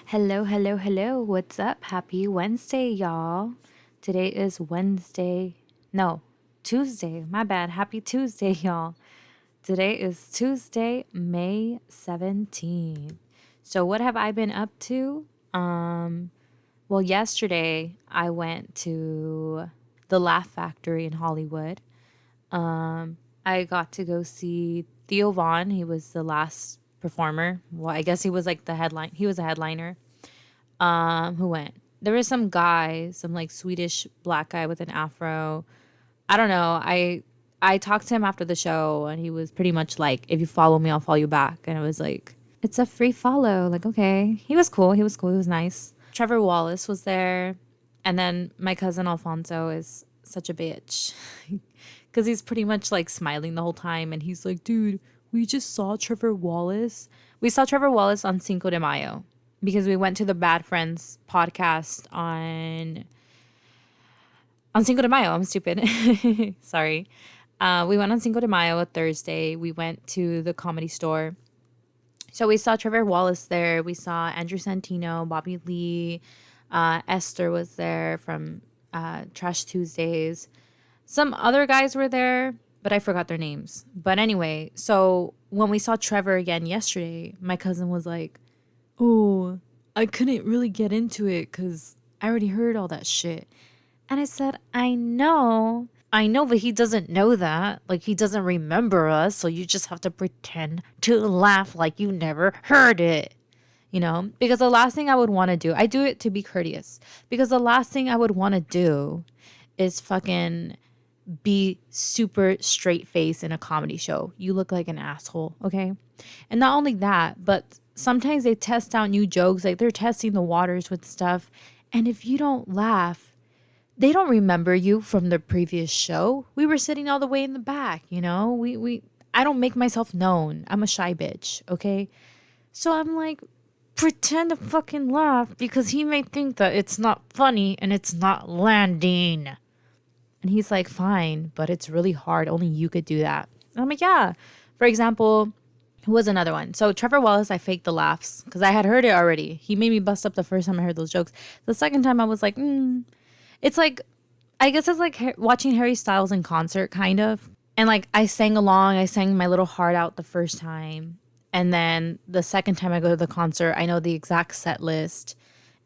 Hello, hello, hello. What's up? Happy Wednesday, y'all. Today is Wednesday. No, Tuesday. My bad. Happy Tuesday, y'all. Today is Tuesday, May 17th. So, what have I been up to? Well, yesterday I went to the Laugh Factory in Hollywood. I got to go see Theo Vaughn. He was the last performer. Well, I guess he was like the headline. He was a headliner. Who went? There was some guy, some like Swedish black guy with an afro. I don't know. I talked to him after the show and he was pretty much like, if you follow me, I'll follow you back. And I was like, it's a free follow. Like, okay. He was cool. He was cool. He was nice. Trevor Wallace was there. And then my cousin Alfonso is such a bitch. Because he's pretty much like smiling the whole time. And he's like, dude, we just saw Trevor Wallace. We saw Trevor Wallace on Cinco de Mayo because we went to the Bad Friends podcast on Cinco de Mayo. I'm stupid. Sorry. We went on Cinco de Mayo a Thursday. We went to the Comedy Store. So we saw Trevor Wallace there. We saw Andrew Santino, Bobby Lee. Esther was there from Trash Tuesdays. Some other guys were there, but I forgot their names. But anyway, so when we saw Trevor again yesterday, my cousin was like, oh, I couldn't really get into it because I already heard all that shit. And I said, I know, but he doesn't know that. Like, he doesn't remember us. So you just have to pretend to laugh like you never heard it. You know, because the last thing I would want to do, I do it to be courteous, because the last thing I would want to do is fucking be super straight face in a comedy show. You look like an asshole, okay? And not only that, but sometimes they test out new jokes, like they're testing the waters with stuff. And if you don't laugh, they don't remember you from the previous show. We were sitting all the way in the back, you know? I don't make myself known. I'm a shy bitch, okay? So I'm like, pretend to fucking laugh because he may think that it's not funny and it's not landing. And he's like, fine, but it's really hard. Only you could do that. And I'm like, yeah. For example, who was another one? So Trevor Wallace, I faked the laughs because I had heard it already. He made me bust up the first time I heard those jokes. The second time I was like, It's like, I guess it's like watching Harry Styles in concert, kind of. And like, I sang along. I sang my little heart out the first time. And then the second time I go to the concert, I know the exact set list.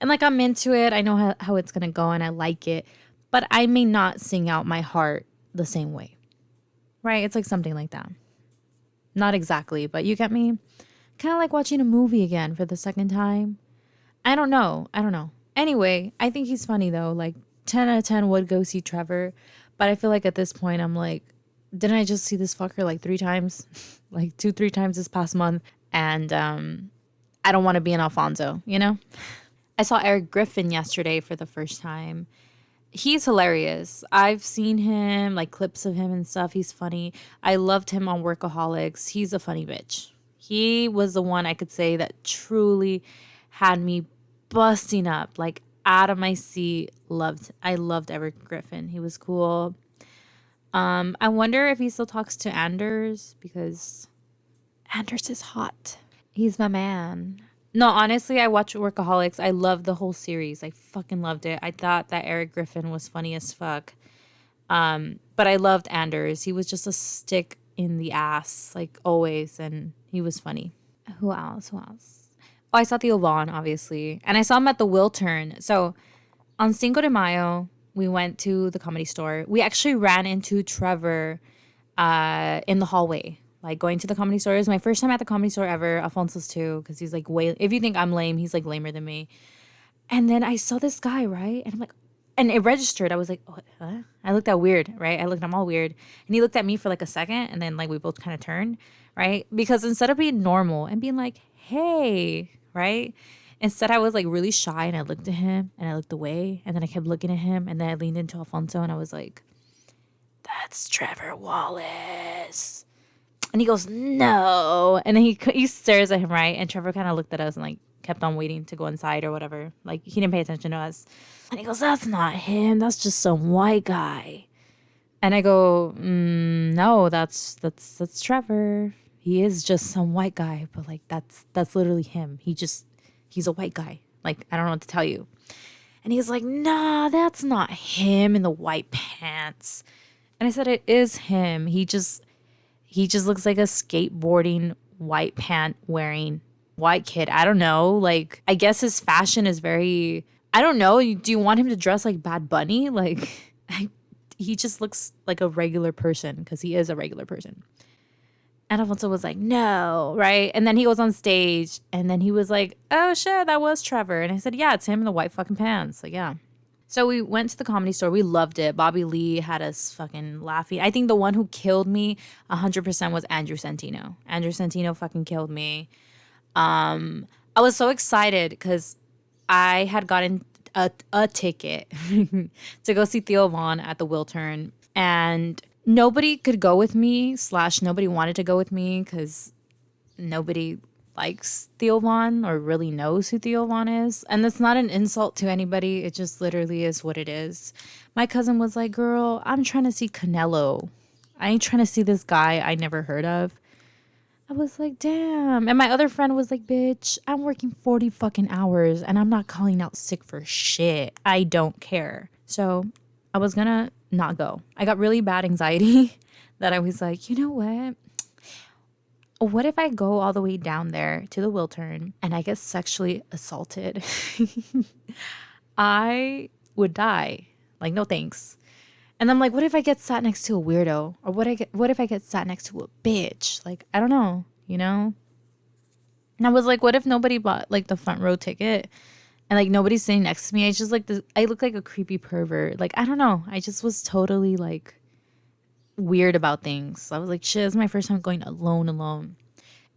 And like, I'm into it. I know how it's going to go and I like it. But I may not sing out my heart the same way. Right? It's like something like that. Not exactly, but you get me? Kind of like watching a movie again for the second time. I don't know. Anyway, I think he's funny though. Like 10 out of 10 would go see Trevor. But I feel like at this point, I'm like, didn't I just see this fucker like 3 times? Like 2-3 times this past month. And I don't want to be an Alfonso, you know? I saw Eric Griffin yesterday for the first time. He's hilarious. I've seen him, like clips of him and stuff. He's funny. I loved him on Workaholics. He's a funny bitch. He was the one I could say that truly had me busting up, like out of my seat. I loved Eric Griffin. He was cool. I wonder if he still talks to Anders because Anders is hot. He's my man. No, honestly, I watched Workaholics. I loved the whole series. I fucking loved it. I thought that Eric Griffin was funny as fuck. But I loved Anders. He was just a stick in the ass, like always, and he was funny. Who else? Oh, I saw Theo Vaughn, obviously. And I saw him at the Wiltern. So on Cinco de Mayo, we went to the Comedy Store. We actually ran into Trevor in the hallway. Like going to the Comedy Store. It was my first time at the Comedy Store ever. Alfonso's too, because he's like way. If you think I'm lame, he's like lamer than me. And then I saw this guy, right? And I'm like, and it registered. I was like, oh, huh? I looked at weird, right? I'm all weird. And he looked at me for like a second, and then like we both kind of turned, right? Because instead of being normal and being like, hey, right? Instead, I was like really shy, and I looked at him, and I looked away, and then I kept looking at him, and then I leaned into Alfonso, and I was like, that's Trevor Wallace. And he goes, no. And then he stares at him, right? And Trevor kind of looked at us and like kept on waiting to go inside or whatever. Like he didn't pay attention to us. And he goes, that's not him. That's just some white guy. And I go, no, that's Trevor. He is just some white guy, but like that's literally him. He's a white guy. Like, I don't know what to tell you. And he's like, nah, that's not him in the white pants. And I said, it is him. He just looks like a skateboarding white pant wearing white kid. I don't know. Like, I guess his fashion is very, I don't know. Do you want him to dress like Bad Bunny? Like, he just looks like a regular person because he is a regular person. And Alfonso was like, no, right? And then he goes on stage and then he was like, oh shit, that was Trevor. And I said, yeah, it's him in the white fucking pants. Like, yeah. So we went to the Comedy Store. We loved it. Bobby Lee had us fucking laughing. I think the one who killed me 100% was Andrew Santino. Andrew Santino fucking killed me. I was so excited because I had gotten a ticket to go see Theo Vaughn at the Wiltern. And nobody could go with me / nobody wanted to go with me because nobody likes Theo Vaughn or really knows who Theo Vaughn is. And that's not an insult to anybody. It just literally is what it is. My cousin was like, girl, I'm trying to see Canelo. I ain't trying to see this guy I never heard of. I was like, damn. And my other friend was like, bitch, I'm working 40 fucking hours and I'm not calling out sick for shit. I don't care. So I was gonna not go. I got really bad anxiety that I was like, you know what if I go all the way down there to the Wiltern and I get sexually assaulted? I would die. Like, no thanks. And I'm like, what if I get sat next to a weirdo? Or what if I get sat next to a bitch? Like, I don't know, you know? And I was like, what if nobody bought like the front row ticket and like nobody's sitting next to me? I just like this, I look like a creepy pervert. Like, I don't know. I just was totally like weird about things. I was like, shit, this is my first time going alone.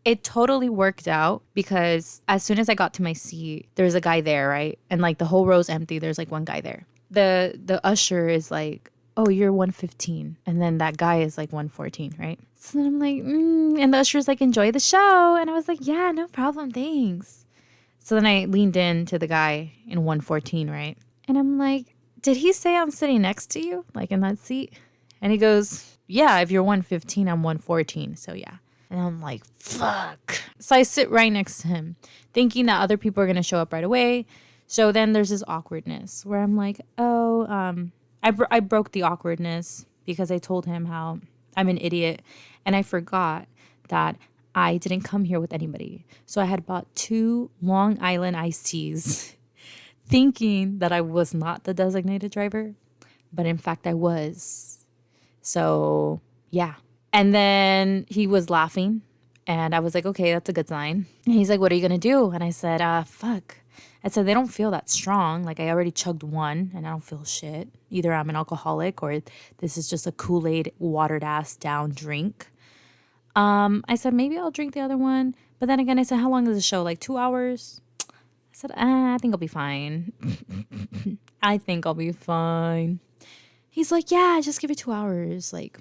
It totally worked out because as soon as I got to my seat, there's a guy there, right? And like the whole row's empty. There's like one guy there. The usher is like, oh, you're 115. And then that guy is like 114, right? So then I'm like, and the usher's like, enjoy the show. And I was like, yeah, no problem, thanks. So then I leaned in to the guy in 114, right? And I'm like, did he say I'm sitting next to you? Like in that seat? And he goes, yeah, if you're 115, I'm 114. So yeah. And I'm like, fuck. So I sit right next to him, thinking that other people are going to show up right away. So then there's this awkwardness where I'm like, oh, I broke the awkwardness because I told him how I'm an idiot and I forgot that I didn't come here with anybody. So I had bought 2 Long Island iced teas thinking that I was not the designated driver, but in fact I was. So yeah. And then he was laughing and I was like, okay, that's a good sign. And he's like, what are you going to do? And I said, fuck. I said, they don't feel that strong. Like I already chugged one and I don't feel shit. Either I'm an alcoholic or this is just a Kool-Aid watered ass down drink. I said, maybe I'll drink the other one. But then again, I said, how long is the show? Like 2 hours? I said, I think I'll be fine. I think I'll be fine. He's like, yeah, just give it 2 hours. Like,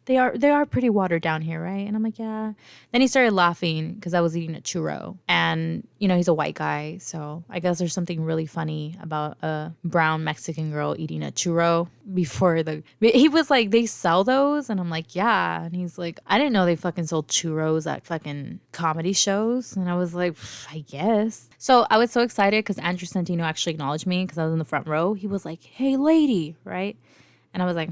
they are pretty watered down here, right? And I'm like, yeah. Then he started laughing because I was eating a churro. And, you know, he's a white guy. So I guess there's something really funny about a brown Mexican girl eating a churro before he was like, they sell those? And I'm like, yeah. And he's like, I didn't know they fucking sold churros at fucking comedy shows. And I was like, I guess. So I was so excited because Andrew Santino actually acknowledged me because I was in the front row. He was like, hey, lady, right? And I was like,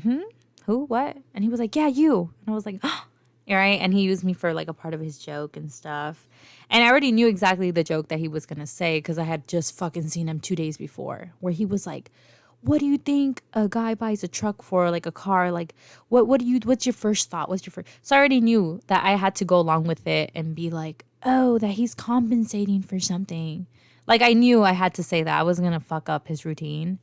who, what? And he was like, yeah, you. And I was like, oh, right? And he used me for like a part of his joke and stuff. And I already knew exactly the joke that he was going to say because I had just fucking seen him 2 days before where he was like, what do you think a guy buys a truck for, like a car? Like, what's your first thought? So I already knew that I had to go along with it and be like, oh, that he's compensating for something. Like I knew I had to say that. I wasn't going to fuck up his routine.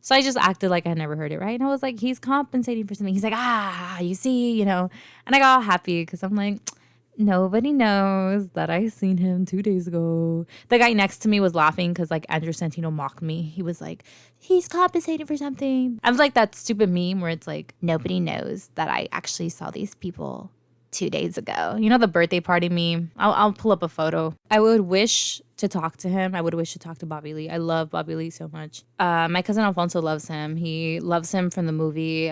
So I just acted like I never heard it, right? And I was like, he's compensating for something. He's like, you see, you know. And I got all happy because I'm like, nobody knows that I seen him 2 days ago. The guy next to me was laughing because like Andrew Santino mocked me. He was like, he's compensating for something. I was like that stupid meme where it's like, nobody knows that I actually saw these people 2 days ago. You know, the birthday party meme? I'll pull up a photo. I would wish to talk to him. I would wish to talk to Bobby Lee. I love Bobby Lee so much. My cousin Alfonso loves him. He loves him from the movie,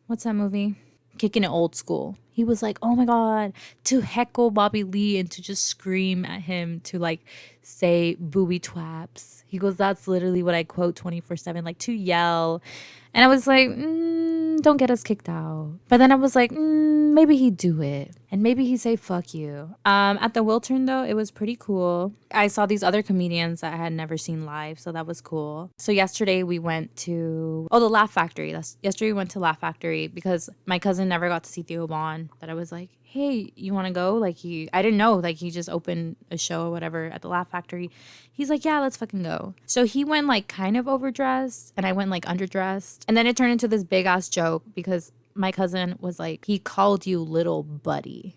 what's that movie? Kicking It Old School. He was like, oh my God, to heckle Bobby Lee and to just scream at him to like say booby twaps. He goes, that's literally what I quote 24/7, like to yell. And I was like, don't get us kicked out. But then I was like, maybe he'd do it. And maybe he'd say, fuck you. At the Wiltern, though, it was pretty cool. I saw these other comedians that I had never seen live, so that was cool. So yesterday we went to, the Laugh Factory. Yesterday we went to Laugh Factory because my cousin never got to see Theo Vaughn. But I was like, hey, you want to go? Like I didn't know, like he just opened a show or whatever at the Laugh Factory. He's like, yeah, let's fucking go. So he went like kind of overdressed and I went like underdressed. And then it turned into this big ass joke because my cousin was like, he called you little buddy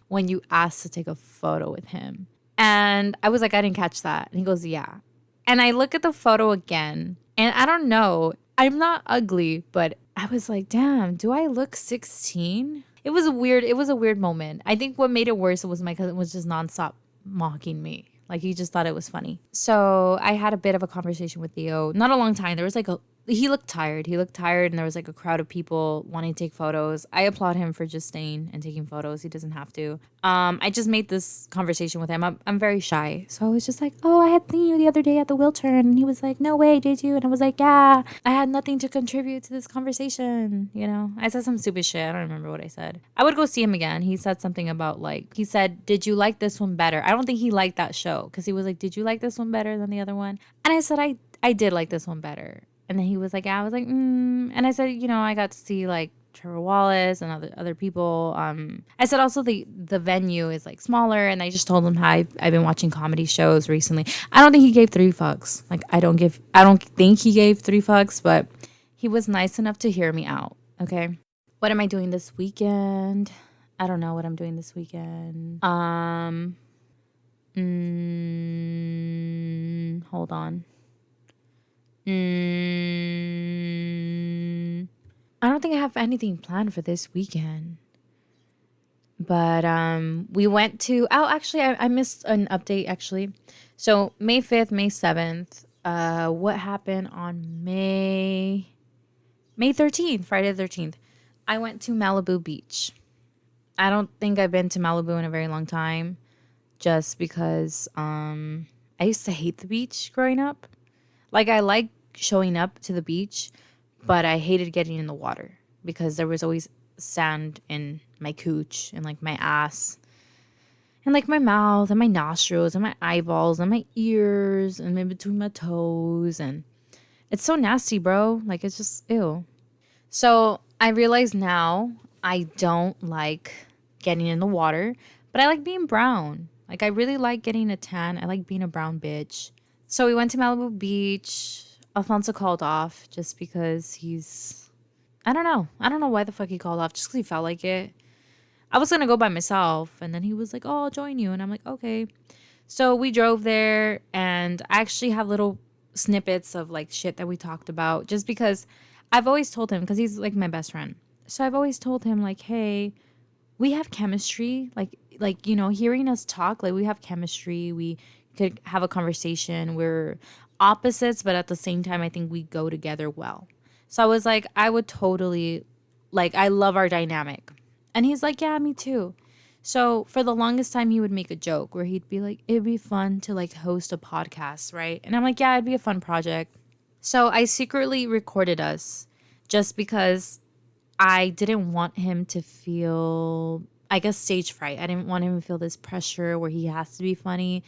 when you asked to take a photo with him. And I was like, I didn't catch that. And he goes, yeah. And I look at the photo again and I don't know, I'm not ugly, but I was like, damn, do I look 16? It was a weird moment. I think what made it worse was my cousin was just nonstop mocking me. Like he just thought it was funny. So I had a bit of a conversation with Theo. Not a long time. There was like he looked tired. And there was like a crowd of people wanting to take photos. I applaud him for just staying and taking photos. He doesn't have to. I just made this conversation with him. I'm very shy. So I was just like, oh, I had seen you the other day at the Wiltern. And he was like, no way, did you? And I was like, yeah, I had nothing to contribute to this conversation. You know, I said some stupid shit. I don't remember what I said. I would go see him again. He said something about like, he said, did you like this one better? I don't think he liked that show because he was like, did you like this one better than the other one? And I said, I did like this one better. And then he was like, yeah, I was like, And I said, you know, I got to see like Trevor Wallace and other people. I said also the venue is like smaller. And I just told him how I've been watching comedy shows recently. I don't think he gave 3 fucks. Like, I don't think he gave 3 fucks, but he was nice enough to hear me out. Okay. What am I doing this weekend? I don't know what I'm doing this weekend. Hold on. I don't think I have anything planned for this weekend. But we went to actually I missed an update actually. So May 5th, May 7th, what happened on May 13th, Friday the 13th. I went to Malibu Beach. I don't think I've been to Malibu in a very long time just because I used to hate the beach growing up. Like I like showing up to the beach, but I hated getting in the water because there was always sand in my cooch and like my ass and like my mouth and my nostrils and my eyeballs and my ears and in between my toes. And it's so nasty, bro. Like it's just ew. So I realize now I don't like getting in the water, but I like being brown. Like I really like getting a tan. I like being a brown bitch. So we went to Malibu Beach. Alfonso called off just because I don't know. I don't know why the fuck he called off. Just because he felt like it. I was going to go by myself. And then he was like, oh, I'll join you. And I'm like, okay. So we drove there. And I actually have little snippets of like shit that we talked about. Just because I've always told him, because he's like my best friend. So I've always told him like, hey, we have chemistry. Like, you know, hearing us talk, like we have chemistry. We could have a conversation. We're opposites, but at the same time, I think we go together well. So I was like, I would totally, like, I love our dynamic. And he's like, yeah, me too. So for the longest time, he would make a joke where he'd be like, it'd be fun to like host a podcast, right? And I'm like, yeah, it'd be a fun project. So I secretly recorded us just because I didn't want him to feel, I guess, stage fright. I didn't want him to feel this pressure where he has to be funny.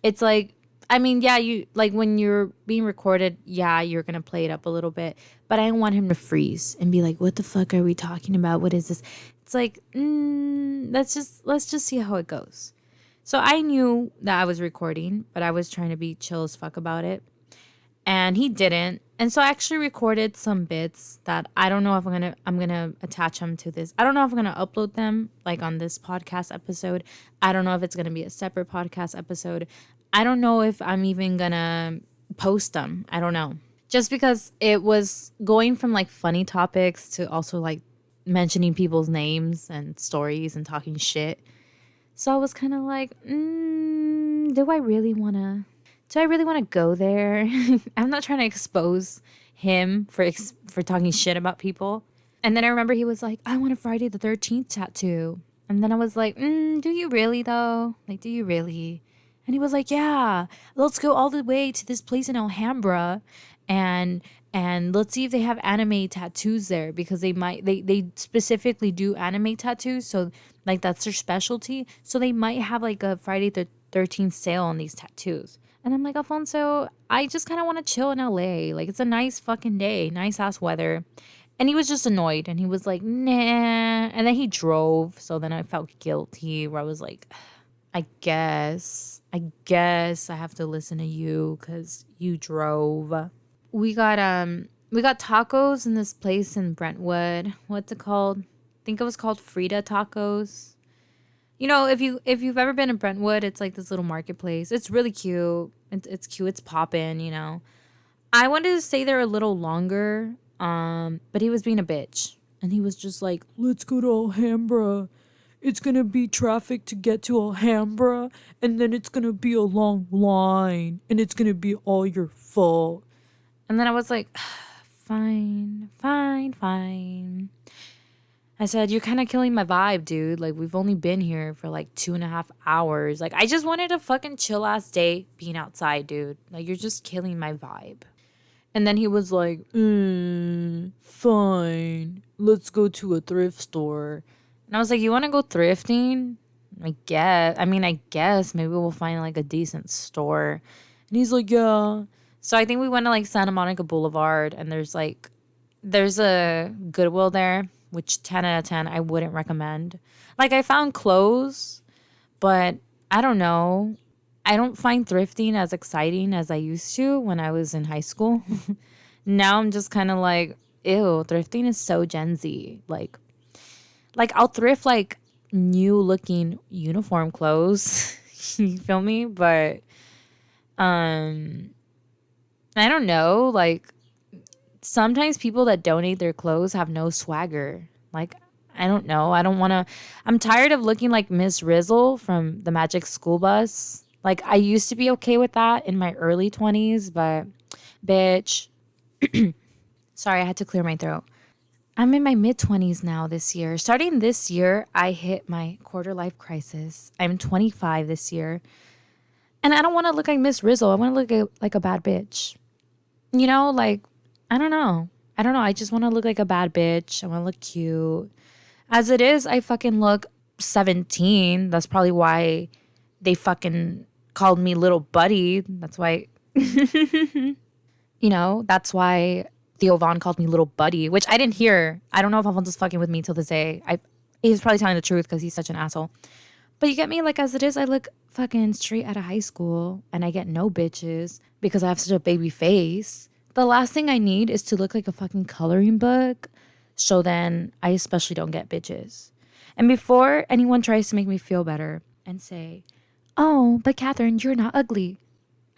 It's like, I mean, yeah, you like when you're being recorded, yeah, you're going to play it up a little bit, but I didn't want him to freeze and be like, what the fuck are we talking about? What is this? It's like, let's just see how it goes. So I knew that I was recording, but I was trying to be chill as fuck about it. And he didn't. And so I actually recorded some bits that I don't know if I'm gonna attach them to this. I don't know if I'm gonna upload them like on this podcast episode. I don't know if it's gonna be a separate podcast episode. I don't know if I'm even gonna post them. I don't know. Just because it was going from like funny topics to also like mentioning people's names and stories and talking shit. So I was kind of like, do I really want to go there? I'm not trying to expose him for talking shit about people. And then I remember he was like, I want a Friday the 13th tattoo. And then I was like, do you really though? Like, do you really? And he was like, yeah, let's go all the way to this place in Alhambra and let's see if they have anime tattoos there, because they specifically do anime tattoos. So like that's their specialty. So they might have like a Friday the 13th sale on these tattoos. And I'm like, Alfonso, I just kind of want to chill in LA. Like, it's a nice fucking day, nice ass weather. And he was just annoyed and he was like, nah. And then he drove. So then I felt guilty where I was like, I guess I have to listen to you because you drove. We got tacos in this place in Brentwood. What's it called? I think it was called Frida Tacos. You know, if you've ever been in Brentwood, it's like this little marketplace. It's really cute. It's cute. It's poppin', you know. I wanted to stay there a little longer, but he was being a bitch. And he was just like, let's go to Alhambra. It's going to be traffic to get to Alhambra. And then it's going to be a long line. And it's going to be all your fault. And then I was like, fine, fine, fine. I said, you're kind of killing my vibe, dude. Like, we've only been here for like 2.5 hours. Like, I just wanted a fucking chill ass day being outside, dude. Like, you're just killing my vibe. And then he was like, fine. Let's go to a thrift store. And I was like, you want to go thrifting? I guess. Maybe we'll find like a decent store. And he's like, yeah. So I think we went to like Santa Monica Boulevard. And there's a Goodwill there, which 10 out of 10 I wouldn't recommend. Like, I found clothes, but I don't know. I don't find thrifting as exciting as I used to when I was in high school. Now I'm just kind of like, ew, thrifting is so Gen Z. Like I'll thrift like new looking uniform clothes. You feel me? But I don't know. Like, sometimes people that donate their clothes have no swagger. Like, I don't know. I'm tired of looking like Miss Rizzle from the Magic School Bus. Like, I used to be okay with that in my early 20s, but bitch. Sorry, I had to clear my throat. I'm in my mid-20s now this year. Starting this year, I hit my quarter life crisis. I'm 25 this year. And I don't want to look like Miss Rizzle. I want to look like a bad bitch. You know, like, I don't know. I just want to look like a bad bitch. I want to look cute. As it is, I fucking look 17. That's probably why they fucking called me little buddy. That's why, that's why Theo Vaughn called me little buddy, which I didn't hear. I don't know if Alfonso's fucking with me till this day. He's probably telling the truth because he's such an asshole. But you get me? Like, as it is, I look fucking straight out of high school and I get no bitches because I have such a baby face. The last thing I need is to look like a fucking coloring book. So then I especially don't get bitches. And before anyone tries to make me feel better and say, oh, but Katherine, you're not ugly.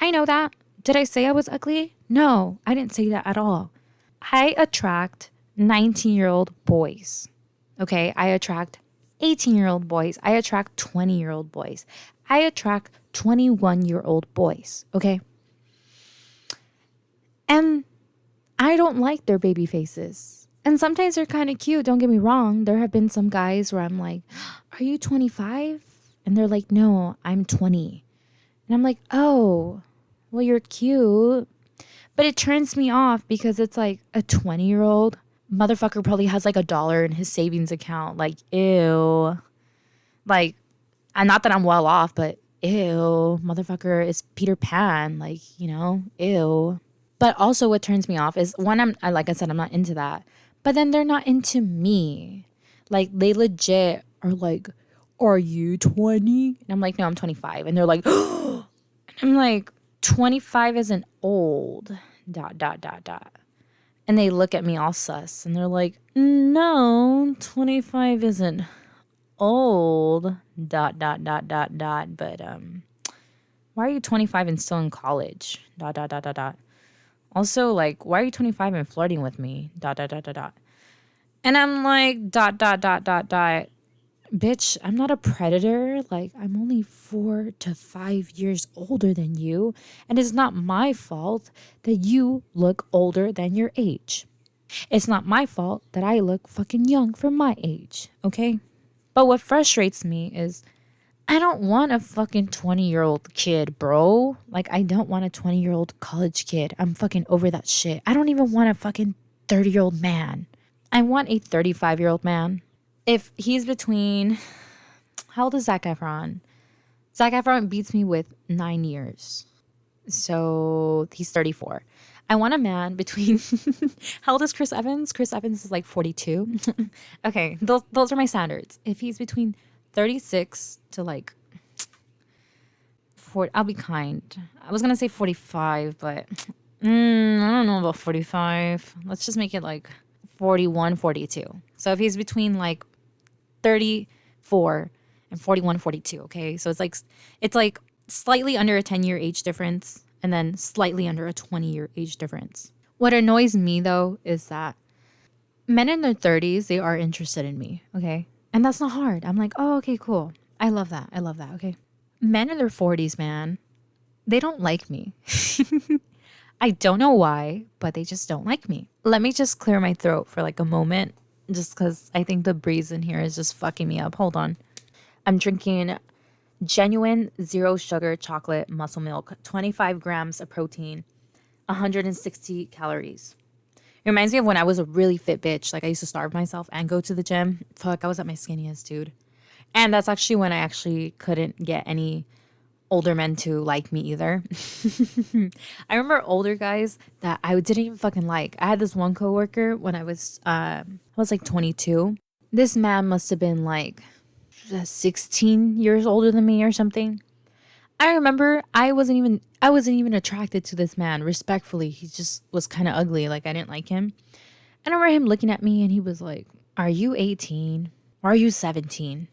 I know that. Did I say I was ugly? No, I didn't say that at all. I attract 19-year-old boys. Okay, I attract 18-year-old boys. I attract 20-year-old boys. I attract 21-year-old boys. Okay? And I don't like their baby faces. And sometimes they're kind of cute. Don't get me wrong. There have been some guys where I'm like, are you 25? And they're like, no, I'm 20. And I'm like, oh, well, you're cute. But it turns me off because it's like a 20-year-old motherfucker probably has like $1 in his savings account. Like, ew. Like, and not that I'm well off, but ew. Motherfucker is Peter Pan. Like, ew. But also what turns me off is when like I said, I'm not into that. But then they're not into me. Like, they legit are like, are you 20? And I'm like, no, I'm 25. And they're like, oh. And I'm like, 25 isn't old. ... And they look at me all sus. And they're like, no, 25 isn't old. ... But why are you 25 and still in college? ... Also, like, why are you 25 and flirting with me? ... And I'm like, ... Bitch, I'm not a predator. Like, I'm only 4 to 5 years older than you. And it's not my fault that you look older than your age. It's not my fault that I look fucking young for my age, okay? But what frustrates me is I don't want a fucking 20-year-old kid, bro. Like, I don't want a 20-year-old college kid. I'm fucking over that shit. I don't even want a fucking 30-year-old man. I want a 35-year-old man. If he's between, how old is Zac Efron? Zac Efron beats me with 9 years. So he's 34. I want a man between, how old is Chris Evans? Chris Evans is like 42. Okay, those are my standards. If he's between 36 to like 40, I'll be kind. I was going to say 45, but I don't know about 45. Let's just make it like 41, 42. So if he's between like 34 and 41, 42, okay? So it's like slightly under a 10-year age difference and then slightly under a 20-year age difference. What annoys me though is that men in their 30s, they are interested in me, okay? And that's not hard. I'm like, "Oh, okay, cool. I love that. I love that." Okay? Men in their 40s, man, they don't like me. I don't know why, but they just don't like me. Let me just clear my throat for like a moment, just because I think the breeze in here is just fucking me up. Hold on. I'm drinking genuine zero sugar chocolate muscle milk, 25 grams of protein, 160 calories. It reminds me of when I was a really fit bitch. Like, I used to starve myself and go to the gym. Fuck, I was at my skinniest, dude. And that's actually when I actually couldn't get any older men to like me either. I remember older guys that I didn't even fucking like. I had this one coworker when I was like 22. This man must have been like 16 years older than me or something. I remember I wasn't even attracted to this man, respectfully. He just was kind of ugly. Like, I didn't like him. And I remember him looking at me and he was like, "Are you 18? Or are you 17?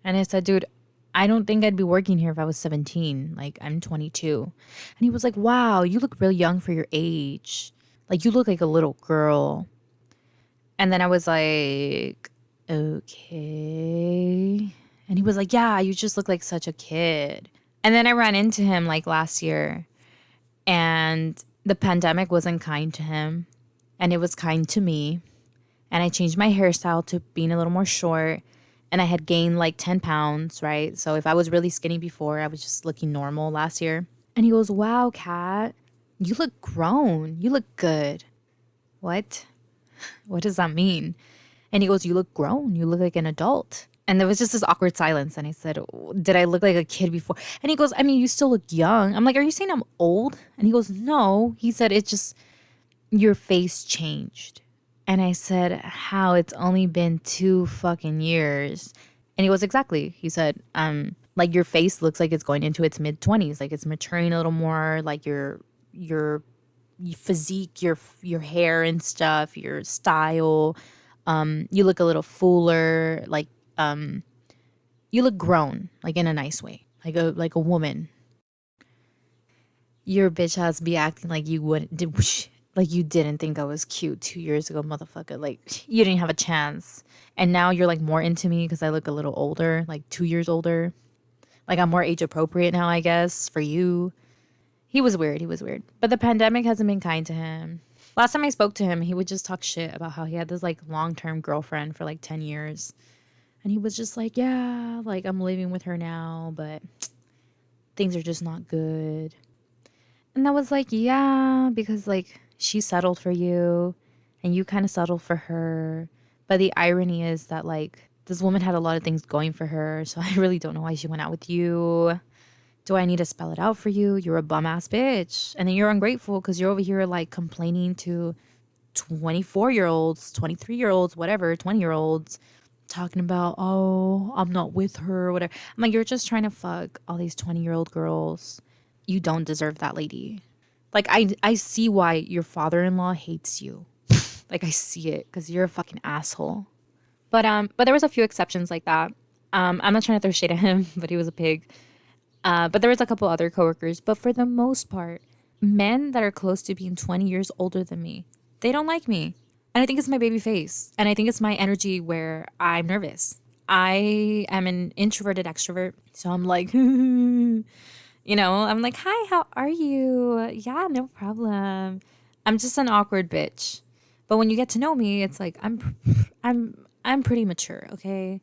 And I said, "Dude, I don't think I'd be working here if I was 17. Like, I'm 22. And he was like, "Wow, you look real young for your age. Like, you look like a little girl." And then I was like, "Okay." And he was like, "Yeah, you just look like such a kid." And then I ran into him like last year, and the pandemic wasn't kind to him, and it was kind to me. And I changed my hairstyle to being a little more short, and I had gained like 10 pounds, right? So if I was really skinny before, I was just looking normal last year. And he goes, "Wow, Kat, you look grown. You look good." What? What does that mean? And he goes, "You look grown. You look like an adult." And there was just this awkward silence. And I said, "Did I look like a kid before?" And he goes, "I mean, you still look young." I'm like, "Are you saying I'm old?" And he goes, "No." He said, "It's just your face changed." And I said, "How? It's only been 2 fucking years." And he goes, "Exactly." He said, like, your face looks like it's going into its mid-20s. Like, it's maturing a little more. Like, your physique, your hair and stuff, your style. You look a little fuller. Like, you look grown, like in a nice way, like a woman. Your bitch ass be acting like you wouldn't did, like you didn't think I was cute 2 years ago, motherfucker. Like, you didn't have a chance, and now you're like more into me because I look a little older, like 2 years older. Like, I'm more age appropriate now, I guess, for you. He was weird. He was weird. But the pandemic hasn't been kind to him. Last time I spoke to him, he would just talk shit about how he had this like long-term girlfriend for like 10 years. And he was just like, "Yeah, like, I'm living with her now, but things are just not good." And I was like, "Yeah, because like she settled for you and you kind of settled for her. But the irony is that like this woman had a lot of things going for her. So I really don't know why she went out with you. Do I need to spell it out for you? You're a bum ass bitch. And then you're ungrateful because you're over here like complaining to 24-year-olds, 23-year-olds, whatever, 20-year-olds, talking about, 'Oh, I'm not with her,' or whatever." I'm like, "You're just trying to fuck all these 20-year-old girls. You don't deserve that, lady." Like, I see why your father-in-law hates you. Like, I see it because you're a fucking asshole. But there was a few exceptions like that. I'm not trying to throw shade at him, but he was a pig. But there was a couple other coworkers. But for the most part, men that are close to being 20 years older than me, they don't like me. And I think it's my baby face. And I think it's my energy where I'm nervous. I am an introverted extrovert. So I'm like, I'm like, "Hi, how are you? Yeah, no problem." I'm just an awkward bitch. But when you get to know me, it's like I'm pretty mature, okay?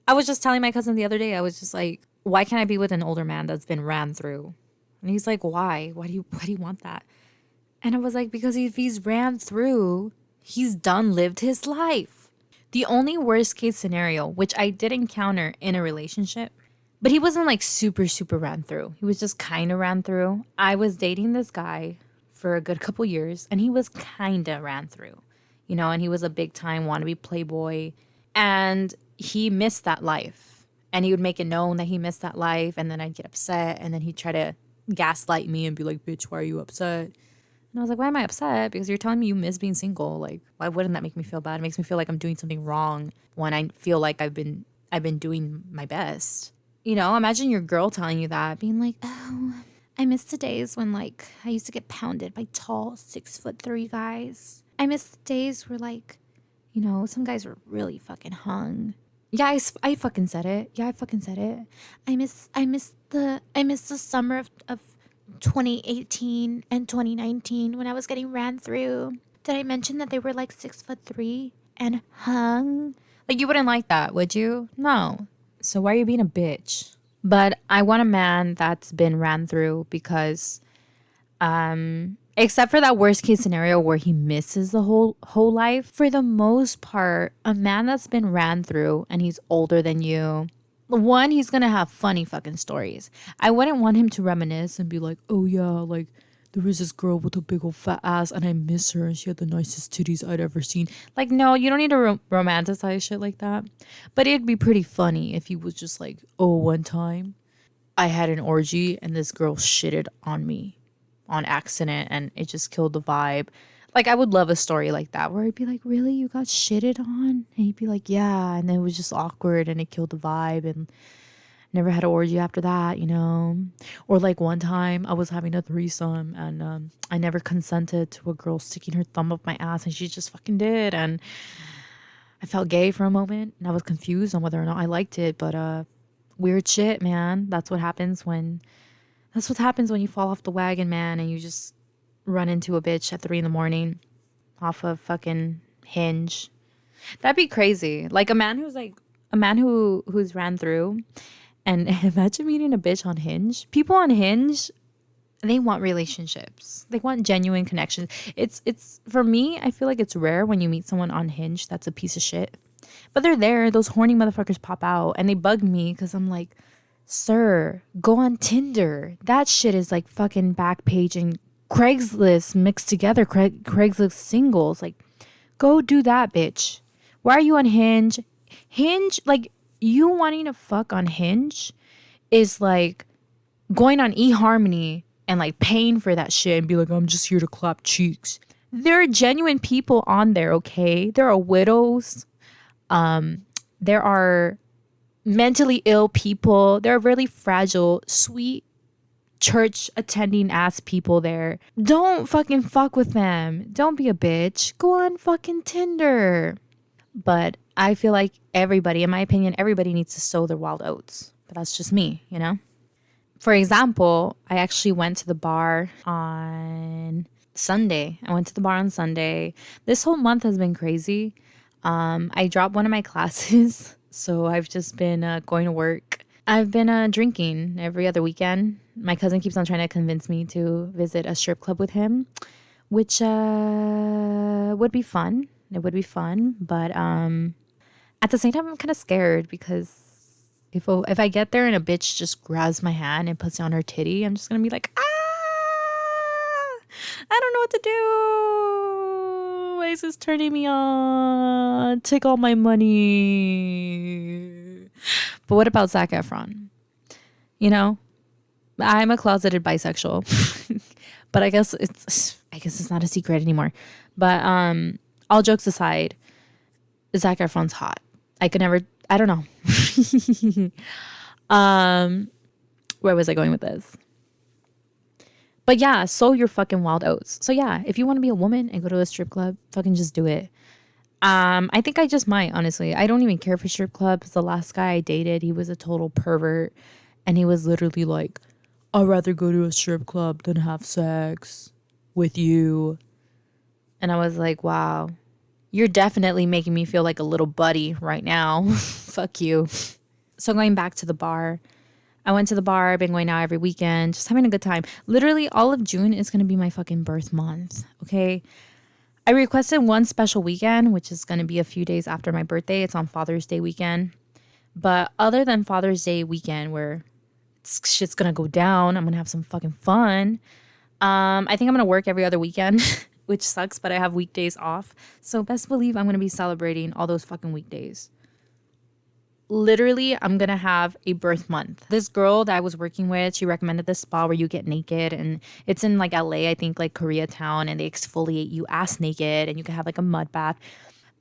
I was just telling my cousin the other day, I was just like, why can't I be with an older man that's been ran through? And he's like, why? Why do you want that? And I was like, because if he's ran through, he's done lived his life. The only worst case scenario, which I did encounter in a relationship, but he wasn't like super, super ran through. He was just kind of ran through. I was dating this guy for a good couple years, and he was kind of ran through, and he was a big time wannabe playboy. And he missed that life. And he would make it known that he missed that life. And then I'd get upset. And then he'd try to gaslight me and be like, bitch, why are you upset? And I was like, why am I upset? Because you're telling me you miss being single. Like, why wouldn't that make me feel bad? It makes me feel like I'm doing something wrong when I feel like I've been doing my best. Imagine your girl telling you that, being like, oh, I miss the days when like I used to get pounded by tall 6'3" guys. I miss the days where like, some guys were really fucking hung. Yeah, I fucking said it. Yeah, I fucking said it. I miss the summer of 2018 and 2019 when I was getting ran through. Did I mention that they were like 6'3" and hung? Like, you wouldn't like that, would you? No. So why are you being a bitch? But I want a man that's been ran through because except for that worst case scenario where he misses the whole life, for the most part, a man that's been ran through and he's older than you, one, he's gonna have funny fucking stories. I wouldn't want him to reminisce and be like, oh yeah, like there was this girl with a big old fat ass and I miss her and she had the nicest titties I'd ever seen. Like, no, you don't need to romanticize shit like that. But it'd be pretty funny if he was just like, oh, one time I had an orgy and this girl shitted on me on accident and it just killed the vibe. Like, I would love a story like that where I'd be like, really, you got shitted on? And he'd be like, yeah. And then it was just awkward and it killed the vibe and never had an orgy after that, Or like one time I was having a threesome and I never consented to a girl sticking her thumb up my ass and she just fucking did. And I felt gay for a moment and I was confused on whether or not I liked it. But weird shit, man. That's what happens when you fall off the wagon, man, and you just run into a bitch at 3 a.m. off of fucking Hinge. That'd be crazy. Like a man who's ran through, and imagine meeting a bitch on Hinge. People on Hinge, they want relationships. They want genuine connections. It's for me, I feel like it's rare when you meet someone on Hinge that's a piece of shit. But they're there. Those horny motherfuckers pop out and they bug me because I'm like, sir, go on Tinder. That shit is like fucking Backpage and Craigslist mixed together. Craigslist singles. Like, go do that, bitch. Why are you on Hinge? Hinge, like, you wanting to fuck on Hinge is like going on eHarmony and like paying for that shit and be like, I'm just here to clap cheeks. There are genuine people on there, okay? There are widows. There are mentally ill people. There are really fragile, sweet, church attending ass people there. Don't fucking fuck with them. Don't be a bitch. Go on fucking Tinder. But I feel like everybody, in my opinion, everybody needs to sow their wild oats. But that's just me, For example, I actually went to the bar on Sunday. This whole month has been crazy. I dropped one of my classes. So I've just been going to work. I've been drinking every other weekend. My cousin keeps on trying to convince me to visit a strip club with him, which would be fun. It would be fun. But at the same time, I'm kind of scared because if I get there and a bitch just grabs my hand and puts it on her titty, I'm just going to be like, I don't know what to do. Why is this turning me on? Take all my money. But what about Zac Efron? I'm a closeted bisexual. But I guess it's not a secret anymore. But all jokes aside, Zac Efron's hot. I don't know. Where was I going with this? But yeah, sow your fucking wild oats. So yeah, if you want to be a woman and go to a strip club, fucking just do it. I think I just might, honestly. I don't even care for strip clubs. The last guy I dated, he was a total pervert. And he was literally like, I'd rather go to a strip club than have sex with you. And I was like, wow, you're definitely making me feel like a little buddy right now. Fuck you. So going back to the bar, I went to the bar. I've been going out every weekend, just having a good time. Literally all of June is going to be my fucking birth month. Okay. I requested one special weekend, which is going to be a few days after my birthday. It's on Father's Day weekend. But other than Father's Day weekend, where shit's going to go down, I'm going to have some fucking fun. I think I'm going to work every other weekend, which sucks, but I have weekdays off. So best believe I'm going to be celebrating all those fucking weekdays. Literally, I'm going to have a birth month. This girl that I was working with, she recommended this spa where you get naked, and it's in like LA, I think like Koreatown, and they exfoliate you ass naked and you can have like a mud bath.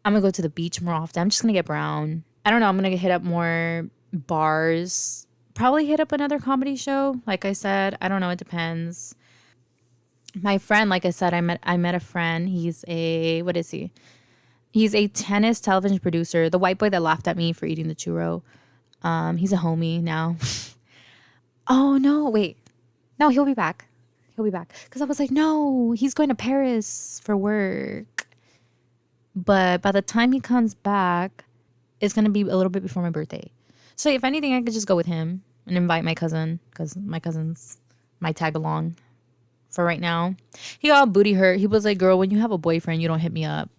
I'm going to go to the beach more often. I'm just going to get brown. I don't know. I'm going to hit up more bars. Probably hit up another comedy show. Like I said, I don't know. It depends. My friend, like I said, I met a friend. He's a, what is he? He's a tennis television producer. The white boy that laughed at me for eating the churro. He's a homie now. Oh, no, wait. No, he'll be back. He'll be back. Because I was like, no, he's going to Paris for work. But by the time he comes back, it's going to be a little bit before my birthday. So if anything, I could just go with him and invite my cousin. Because my cousins might tag along for right now. He got booty hurt. He was like, girl, when you have a boyfriend, you don't hit me up.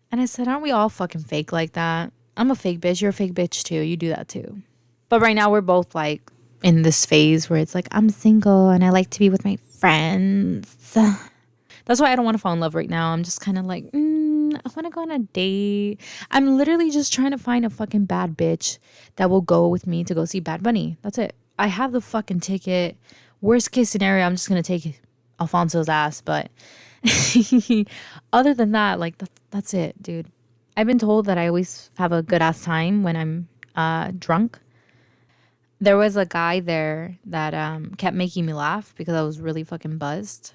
And I said, aren't we all fucking fake like that? I'm a fake bitch. You're a fake bitch too. You do that too. But right now we're both like in this phase where it's like, I'm single and I like to be with my friends. That's why I don't want to fall in love right now. I'm just kind of like, I want to go on a date. I'm literally just trying to find a fucking bad bitch that will go with me to go see Bad Bunny. That's it. I have the fucking ticket. Worst case scenario, I'm just going to take Alfonso's ass. But other than that, like that's it, dude. I've been told that I always have a good ass time when I'm drunk. There was a guy there that kept making me laugh because I was really fucking buzzed.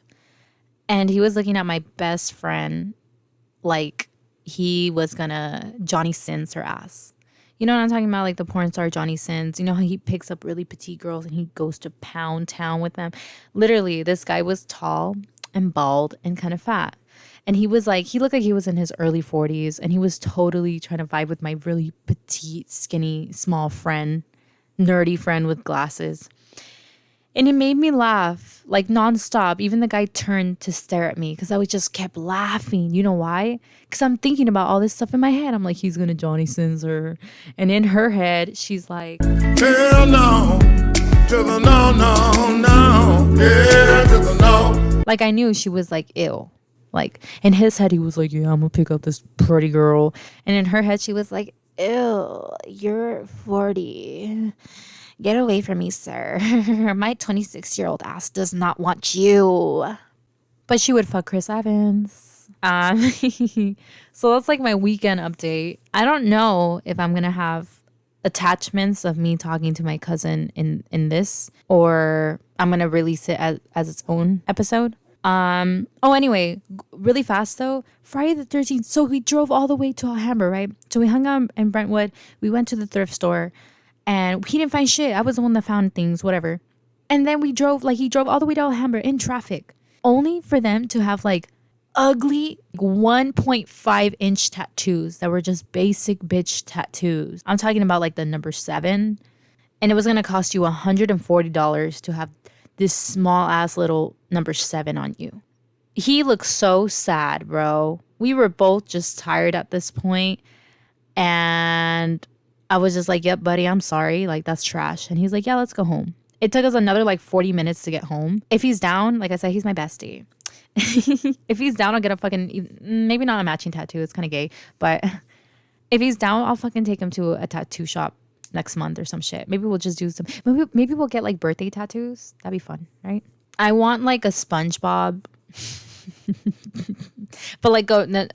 And he was looking at my best friend like he was gonna Johnny Sins her ass. You know what I'm talking about? Like the porn star Johnny Sins. You know how he picks up really petite girls and he goes to Pound Town with them? Literally, this guy was tall and bald and kind of fat. And he was like, he looked like he was in his early 40s. And he was totally trying to vibe with my really petite, skinny, small friend, nerdy friend with glasses. And it made me laugh like nonstop. Even the guy turned to stare at me because I was just kept laughing. You know why? Because I'm thinking about all this stuff in my head. I'm like, he's going to Johnny Sins her. And in her head, she's like, hell no, to the no, no, no. Yeah, to the no. Like I knew she was like ill. Like in his head, he was like, yeah, I'm going to pick up this pretty girl. And in her head, she was like, ew, you're 40. Get away from me, sir. My 26-year-old ass does not want you. But she would fuck Chris Evans. So that's like my weekend update. I don't know if I'm going to have attachments of me talking to my cousin in this, or I'm going to release it as its own episode. Anyway, really fast though, Friday the 13th. So we drove all the way to Alhambra, right? So we hung out in Brentwood. We went to the thrift store. And he didn't find shit. I was the one that found things, whatever. And then he drove all the way to Alhambra in traffic. Only for them to have like ugly 1.5-inch tattoos that were just basic bitch tattoos. I'm talking about like the number 7. And it was going to cost you $140 to have this small ass little number 7 on you. He looked so sad, bro. We were both just tired at this point. And I was just like, yep, buddy, I'm sorry. Like, that's trash. And he's like, yeah, let's go home. It took us another like 40 minutes to get home. If he's down, like I said, he's my bestie. If he's down, I'll get a fucking, maybe not a matching tattoo. It's kind of gay. But if he's down, I'll fucking take him to a tattoo shop next month or some shit. Maybe we'll just do some, maybe we'll get like birthday tattoos. That'd be fun, right? I want like a SpongeBob. But like,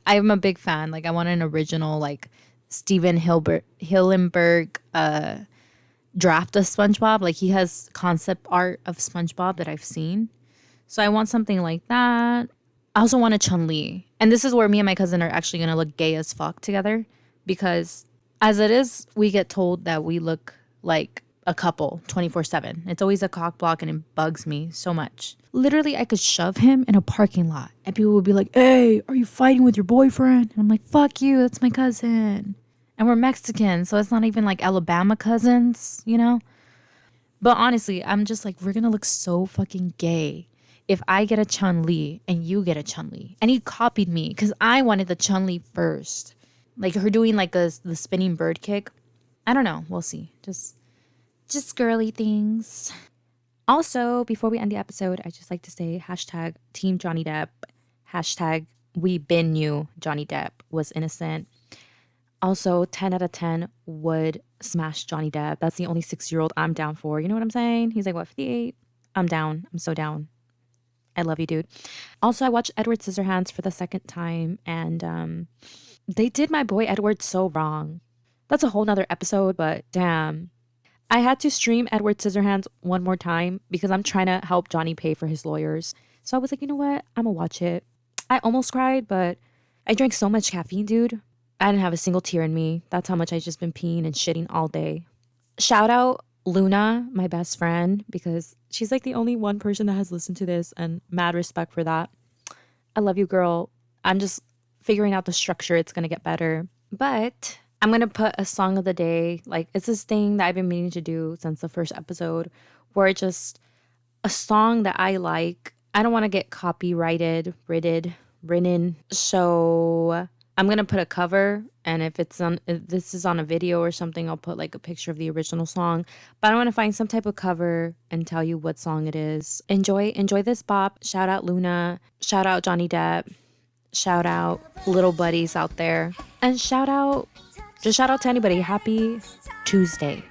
I'm a big fan. Like, I want an original, like, Steven Hillenberg draft of SpongeBob. Like, he has concept art of SpongeBob that I've seen. So I want something like that. I also want a Chun-Li. And this is where me and my cousin are actually going to look gay as fuck together. Because as it is, we get told that we look like a couple 24/7. It's always a cock block and it bugs me so much. Literally, I could shove him in a parking lot and people would be like, "Hey, are you fighting with your boyfriend?" And I'm like, "Fuck you, that's my cousin." And we're Mexican, so it's not even like Alabama cousins, you know? But honestly, I'm just like, we're gonna look so fucking gay if I get a Chun-Li and you get a Chun-Li. And he copied me because I wanted the Chun-Li first. Like her doing like the spinning bird kick. I don't know. We'll see. Just girly things. Also, before we end the episode, I just like to say hashtag Team Johnny Depp. Hashtag we been knew Johnny Depp was innocent. Also, 10 out of 10 would smash Johnny Depp. That's the only 6-year-old I'm down for. You know what I'm saying? He's like, what, 58? I'm down. I'm so down. I love you, dude. Also, I watched Edward Scissorhands for the second time, and they did my boy Edward so wrong. That's a whole nother episode, but damn. I had to stream Edward Scissorhands one more time because I'm trying to help Johnny pay for his lawyers. So I was like, you know what? I'm gonna watch it. I almost cried, but I drank so much caffeine, dude. I didn't have a single tear in me. That's how much I just been peeing and shitting all day. Shout out Luna, my best friend, because she's like the only one person that has listened to this, and mad respect for that. I love you, girl. I'm just figuring out the structure. It's going to get better. But I'm going to put a song of the day. Like, it's this thing that I've been meaning to do since the first episode, where it's just a song that I like. I don't want to get copyrighted, written. So I'm going to put a cover, and if this is on a video or something, I'll put like a picture of the original song. But I want to find some type of cover and tell you what song it is. Enjoy this bop. Shout out Luna. Shout out Johnny Depp. Shout out little buddies out there. And shout out to anybody. Happy Tuesday.